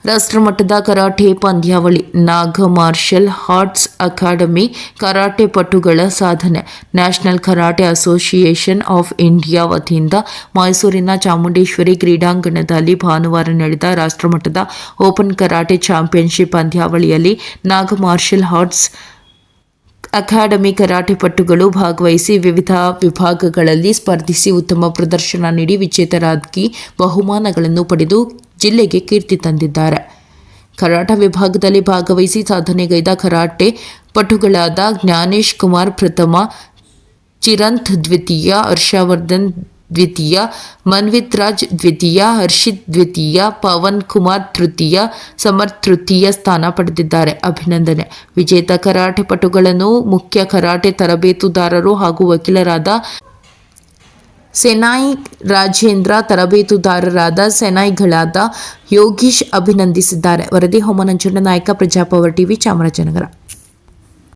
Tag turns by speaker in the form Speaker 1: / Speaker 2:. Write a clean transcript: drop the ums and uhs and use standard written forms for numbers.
Speaker 1: ರಾಷ್ಟ್ರಮಟ್ಟದ ಕರಾಟೆ ಪಂದ್ಯಾವಳಿ ನಾಗ ಮಾರ್ಷಲ್ ಆರ್ಟ್ಸ್ ಅಕಾಡೆಮಿ ಕರಾಟೆ ಪಟುಗಳ ಸಾಧನೆ. National karate association of India ವತಿಯಿಂದ ಮೈಸೂರಿನ ಚಾಮುಂಡೇಶ್ವರಿ ಕ್ರೀಡಾಂಗಣದಲ್ಲಿ ಭಾನುವಾರ ನಡೆದ ರಾಷ್ಟ್ರಮಟ್ಟದ ಓಪನ್ ಕರಾಟೆ ಚಾಂಪಿಯನ್ಶಿಪ್ ಪಂದ್ಯಾವಳಿಯಲ್ಲಿ ನಾಗ ಮಾರ್ಷಲ್ ಆರ್ಟ್ಸ್ ಅಕಾಡೆಮಿ ಕರಾಟೆ ಪಟುಗಳು ಭಾಗವಹಿಸಿ ವಿವಿಧ ವಿಭಾಗಗಳಲ್ಲಿ ಸ್ಪರ್ಧಿಸಿ ಉತ್ತಮ ಪ್ರದರ್ಶನ ನೀಡಿ ವಿಜೇತರಾಗಿ ಬಹುಮಾನಗಳನ್ನು ಪಡೆದು ಜಿಲ್ಲೆಗೆ ಕೀರ್ತಿ ತಂದಿದ್ದಾರೆ. ಕರಾಟೆ ವಿಭಾಗದಲ್ಲಿ ಭಾಗವಹಿಸಿ ಸಾಧನೆಗೈದ ಕರಾಟೆ ಪಟುಗಳಾದ ಜ್ಞಾನೇಶ್ ಕುಮಾರ್ ಪ್ರಥಮ, ಚಿರಂತ್ ದ್ವಿತೀಯ, ಹರ್ಷವರ್ಧನ್ ದ್ವಿತೀಯ, ಮನ್ವಿತ್ ರಾಜ್ ದ್ವಿತೀಯ, ಹರ್ಷಿತ್ ದ್ವಿತೀಯ, ಪವನ್ ಕುಮಾರ್ ತೃತೀಯ, ಸಮರ್ಥ್ ತೃತೀಯ ಸ್ಥಾನ ಪಡೆದಿದ್ದಾರೆ. ಅಭಿನಂದನೆ. ವಿಜೇತ ಕರಾಟೆ ಪಟುಗಳನ್ನು ಮುಖ್ಯ ಕರಾಟೆ ತರಬೇತುದಾರರು ಹಾಗೂ ವಕೀಲರಾದ ಸೆನಾಯ್ ರಾಜೇಂದ್ರ, ತರಬೇತುದಾರರಾದ ಸೆನಾಯ್ಗಳಾದ ಯೋಗೀಶ್ ಅಭಿನಂದಿಸಿದ್ದಾರೆ. ವರದಿ ಹೊಮ್ಮನಂಜುಂಡ ನಾಯಕ, ಪ್ರಜಾಪವರ್ ಟಿವಿ, ಚಾಮರಾಜನಗರ.